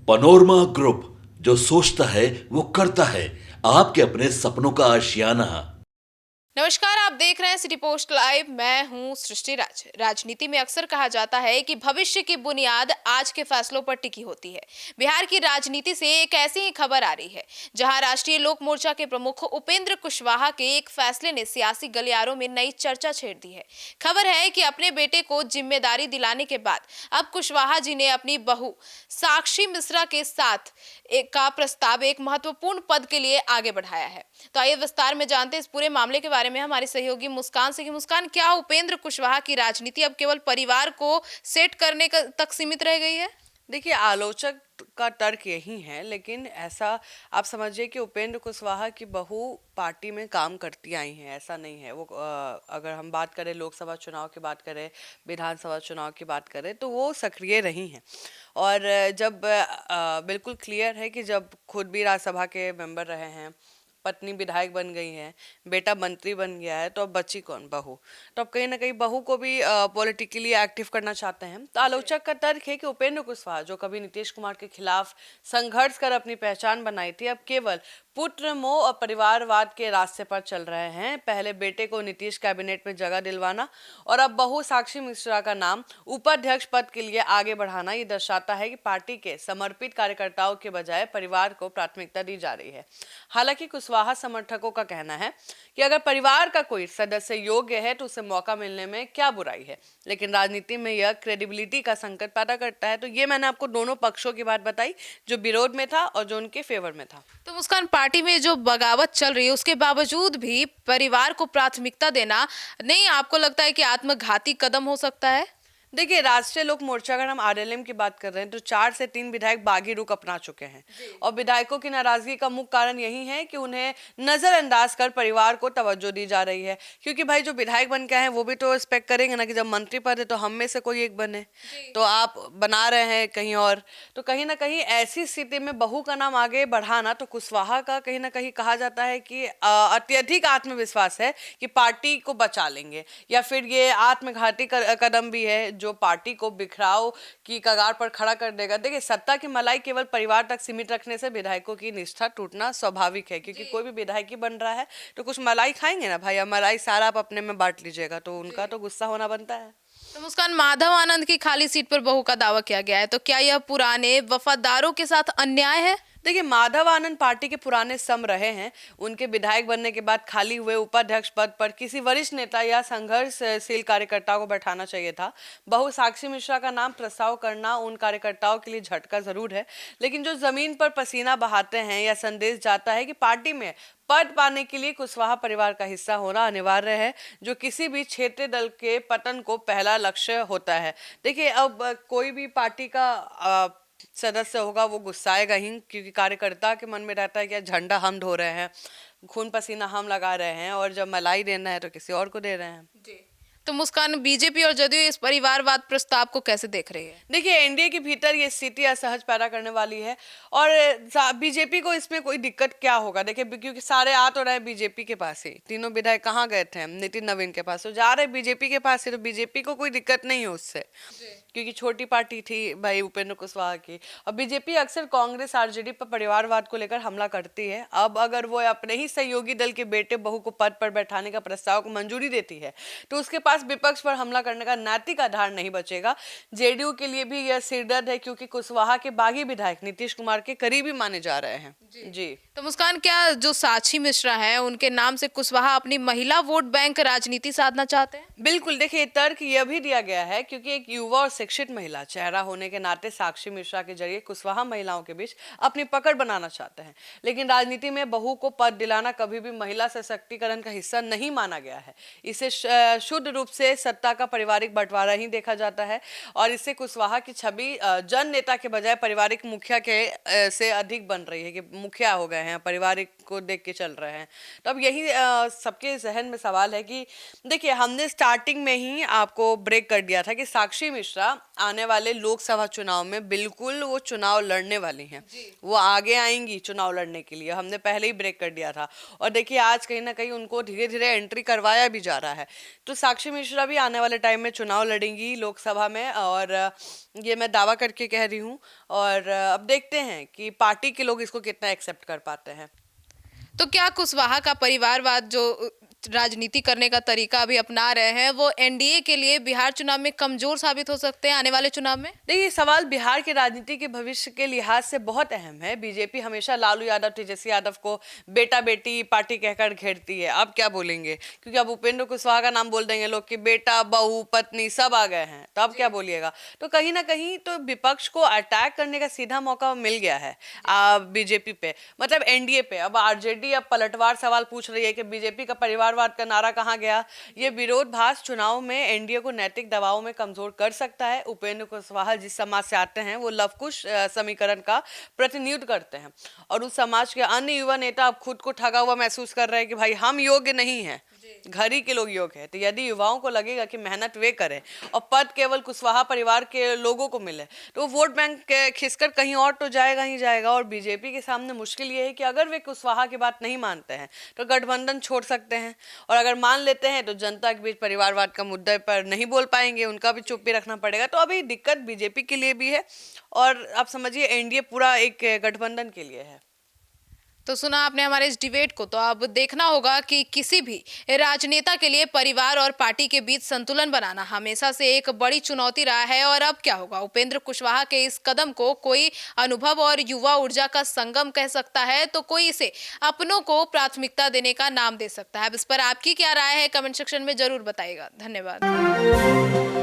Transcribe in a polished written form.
Panorama group, जो सोचता है वो करता है। आपके अपने सपनों का आशियाना। नमस्कार, आप देख रहे हैं सिटी पोस्ट लाइव। मैं हूं सृष्टि राज। राजनीति में अक्सर कहा जाता है कि भविष्य की बुनियाद आज के फैसलों पर टिकी होती है। बिहार की राजनीति से एक ऐसी ही खबर आ रही है जहां राष्ट्रीय लोक मोर्चा के प्रमुख उपेंद्र कुशवाहा के एक फैसले ने सियासी गलियारों में नई चर्चा छेड़ दी है। खबर है कि अपने बेटे को जिम्मेदारी दिलाने के बाद अब कुशवाहा जी ने अपनी बहू साक्षी मिश्रा के साथ एक का प्रस्ताव एक महत्वपूर्ण पद के लिए आगे बढ़ाया है। तो आइए विस्तार में जानते हैं इस पूरे मामले के बारे में हमारी सहयोगी मुस्कान से। कि मुस्कान, क्या उपेंद्र कुशवाहा की राजनीति अब केवल परिवार को सेट करने तक सीमित रह गई है? देखिए, आलोचक का तर्क यही है, लेकिन ऐसा आप समझिए कि उपेंद्र कुशवाहा की बहू पार्टी में काम करती आई हैं, ऐसा नहीं है। वो अगर हम बात करें लोकसभा चुनाव की बात करें, विधानसभा चुनाव की बात करें, तो वो सक्रिय रही हैं। और जब बिल्कुल क्लियर है कि जब खुद भी राज्यसभा के मेंबर रहे हैं, पत्नी विधायक बन गई है, बेटा मंत्री बन गया है, तो अब बची कौन? बहू। तो अब कहीं ना कहीं बहू को भी पॉलिटिकली एक्टिव करना चाहते हैं। तो आलोचक का तर्क है कि उपेंद्र कुशवाहा, जो कभी नीतीश कुमार के खिलाफ संघर्ष कर अपनी पहचान बनाई थी, अब केवल पुत्र मोह और परिवारवाद के रास्ते पर चल रहे हैं। पहले बेटे को नीतीश कैबिनेट में जगह दिलवाना और अब बहू साक्षी मिश्रा का नाम उपाध्यक्ष पद के लिए आगे बढ़ाना, ये दर्शाता है कि पार्टी के समर्पित कार्यकर्ताओं के बजाय परिवार को प्राथमिकता दी जा रही है। हालांकि कुशवाहा समर्थकों का कहना है कि अगर परिवार का कोई सदस्य योग्य है तो उसे मौका मिलने में क्या बुराई है, लेकिन राजनीति में यह क्रेडिबिलिटी का संकट पैदा करता है। तो ये मैंने आपको दोनों पक्षों की बात बताई, जो विरोध में था और जो उनके फेवर में था। तो मुस्कान, पार्टी में जो बगावत चल रही है उसके बावजूद भी परिवार को प्राथमिकता देना, नहीं आपको लगता है कि आत्मघाती कदम हो सकता है? देखिए, राष्ट्रीय लोक मोर्चा, अगर हम आरएलएम की बात कर रहे हैं, तो 4 से 3 विधायक बागी रुख अपना चुके हैं। और विधायकों की नाराजगी का मुख्य कारण यही है कि उन्हें नजरअंदाज कर परिवार को तवज्जो दी जा रही है। क्योंकि भाई, जो विधायक बन के आए हैं वो भी तो एक्सपेक्ट करेंगे ना कि जब मंत्री पद है तो हम में से कोई एक बने। तो आप बना रहे हैं कहीं और, तो कहीं ना कहीं ऐसी स्थिति में बहू का नाम आगे बढ़ाना, तो कुशवाहा का कहीं ना कहीं कहा जाता है कि अत्यधिक आत्मविश्वास है कि पार्टी को बचा लेंगे, या फिर ये आत्मघाती कदम भी है जो पार्टी को बिखराव की कगार पर खड़ा कर देगा। देखिए, सत्ता की मलाई केवल परिवार तक सीमित रखने से विधायकों की निष्ठा टूटना स्वाभाविक है, क्योंकि कोई भी विधायक ही बन रहा है तो कुछ मलाई खाएंगे ना भाई। अब मलाई सारा आप अपने में बांट लीजिएगा तो उनका तो गुस्सा होना बनता है। तो मुस्कान, माधव आनंद की खाली सीट पर बहू का दावा किया गया है, तो क्या यह पुराने वफादारों के साथ अन्याय है? देखिए, माधव आनंद पार्टी के पुराने सम रहे हैं। उनके विधायक बनने के बाद खाली हुए उपाध्यक्ष पद पर किसी वरिष्ठ नेता या संघर्षशील कार्यकर्ता को बैठाना चाहिए था। बहू साक्षी मिश्रा का नाम प्रस्ताव करना उन कार्यकर्ताओं के लिए झटका जरूर है, लेकिन जो जमीन पर पसीना बहाते हैं, या संदेश जाता है कि पार्टी में पद पाने के लिए कुशवाहा परिवार का हिस्सा होना अनिवार्य है, जो किसी भी क्षेत्रीय दल के पतन को पहला लक्ष्य होता है। देखिए, अब कोई भी पार्टी का सदस्य होगा वो गुस्साएगा ही, क्योंकि कार्यकर्ता के मन में रहता है कि झंडा हम ढो रहे हैं, खून पसीना हम लगा रहे हैं, और जब मलाई देना है तो किसी और को दे रहे हैं। जी। तो मुस्कान, बीजेपी और जदयू इस परिवारवाद प्रस्ताव को कैसे देख रही है? देखिए, एनडीए के भीतर ये स्थिति असहज पैदा करने वाली है, और बीजेपी को इसमें कोई दिक्कत क्या होगा? देखिए, क्योंकि सारे आ तो रहे बीजेपी के पास ही। तीनों विधायक कहाँ गए थे? नितिन नवीन के पास, तो जा रहे बीजेपी के पास ही, तो बीजेपी को कोई दिक्कत नहीं है उससे, क्योंकि छोटी पार्टी थी भाई उपेंद्र कुशवाहा की। और बीजेपी अक्सर कांग्रेस आरजेडी पर परिवारवाद को लेकर हमला करती है। अब अगर वो अपने ही सहयोगी दल के बेटे बहू को पद पर बैठाने का प्रस्ताव को मंजूरी देती है, तो उसके पास विपक्ष पर हमला करने का नैतिक आधार नहीं बचेगा। जेडीयू के लिए भी यह सिरदर्द है, क्योंकि कुशवाहा के बागी विधायक नीतीश कुमार के करीबी माने जा रहे हैं। जी। तो मुस्कान, क्या जो साक्षी मिश्रा है उनके नाम से कुशवाहा अपनी महिला वोट बैंक राजनीति साधना चाहते हैं? बिल्कुल। देखिए, तर्क यह भी दिया गया है, क्योंकि एक युवा और शिक्षित महिला चेहरा होने के नाते साक्षी मिश्रा के जरिए कुशवाहा महिलाओं के बीच अपनी पकड़ बनाना चाहते हैं। लेकिन राजनीति में बहू को पद दिलाना कभी भी महिला सशक्तिकरण का हिस्सा नहीं माना गया है। इसे शुद्ध रूप से सत्ता का पारिवारिक बंटवारा ही देखा जाता है, और इससे कुशवाहा की छवि जन नेता के बजाय पारिवारिक मुखिया के से अधिक बन रही है, कि मुखिया हो गए हैं, पारिवारिक उसको देख के चल रहे हैं। तो अब यही सबके जहन में सवाल है कि देखिए, हमने स्टार्टिंग में ही आपको ब्रेक कर दिया था कि साक्षी मिश्रा आने वाले लोकसभा चुनाव में बिल्कुल वो चुनाव लड़ने वाली हैं, वो आगे आएंगी चुनाव लड़ने के लिए, हमने पहले ही ब्रेक कर दिया था। और देखिए आज कहीं ना कहीं उनको धीरे धीरे एंट्री करवाया भी जा रहा है। तो साक्षी मिश्रा भी आने वाले टाइम में चुनाव लड़ेंगी लोकसभा में, और ये मैं दावा करके कह रही हूँ। और अब देखते हैं कि पार्टी के लोग इसको कितना एक्सेप्ट कर पाते हैं। तो क्या कुशवाहा का परिवारवाद जो राजनीति करने का तरीका अभी अपना रहे हैं वो एनडीए के लिए बिहार चुनाव में कमजोर साबित हो सकते हैं आने वाले चुनाव में? देखिए, सवाल बिहार के राजनीति के भविष्य के लिहाज से बहुत अहम है। बीजेपी हमेशा लालू यादव, तेजस्वी यादव को बेटा बेटी पार्टी कहकर घेरती है। अब क्या बोलेंगे, क्योंकि अब उपेंद्र कुशवाहा का नाम बोल देंगे लोग कि बेटा बहू पत्नी सब आ गए हैं, तो अब क्या बोलिएगा। तो कहीं ना कहीं तो विपक्ष को अटैक करने का सीधा मौका मिल गया है बीजेपी पे, मतलब एनडीए पे। अब आरजेडी अब पलटवार सवाल पूछ रही है कि बीजेपी का परिवारवाद का नारा कहाँ गया। ये विरोधाभास चुनाव में एनडीए को नैतिक दबाव में कमजोर कर सकता है। उपेंद्र कुशवाहा जिस समाज से आते हैं वो लवकुश समीकरण का प्रतिनिधित्व करते हैं, और उस समाज के अन्य युवा नेता अब खुद को ठगा हुआ महसूस कर रहे हैं कि भाई हम योग्य नहीं हैं, घर ही के लोग योग्य हैं। तो यदि युवाओं को लगेगा कि मेहनत वे करें और पद केवल कुशवाहा परिवार के लोगों को मिले, तो वोट बैंक खिसकर कहीं और तो जाएगा ही जाएगा। और बीजेपी के सामने मुश्किल ये है कि अगर वे कुशवाहा की बात नहीं मानते हैं तो गठबंधन छोड़ सकते हैं, और अगर मान लेते हैं तो जनता के बीच परिवारवाद का मुद्दे पर नहीं बोल पाएंगे, उनका भी चुप्पी रखना पड़ेगा। तो अभी दिक्कत बीजेपी के लिए भी है, और आप समझिए एनडीए पूरा एक गठबंधन के लिए है। तो सुना आपने हमारे इस डिबेट को, तो अब देखना होगा कि किसी भी राजनेता के लिए परिवार और पार्टी के बीच संतुलन बनाना हमेशा से एक बड़ी चुनौती रहा है। और अब क्या होगा, उपेंद्र कुशवाहा के इस कदम को कोई अनुभव और युवा ऊर्जा का संगम कह सकता है, तो कोई इसे अपनों को प्राथमिकता देने का नाम दे सकता है। अब इस पर आपकी क्या राय है, कमेंट सेक्शन में जरूर बताइएगा। धन्यवाद।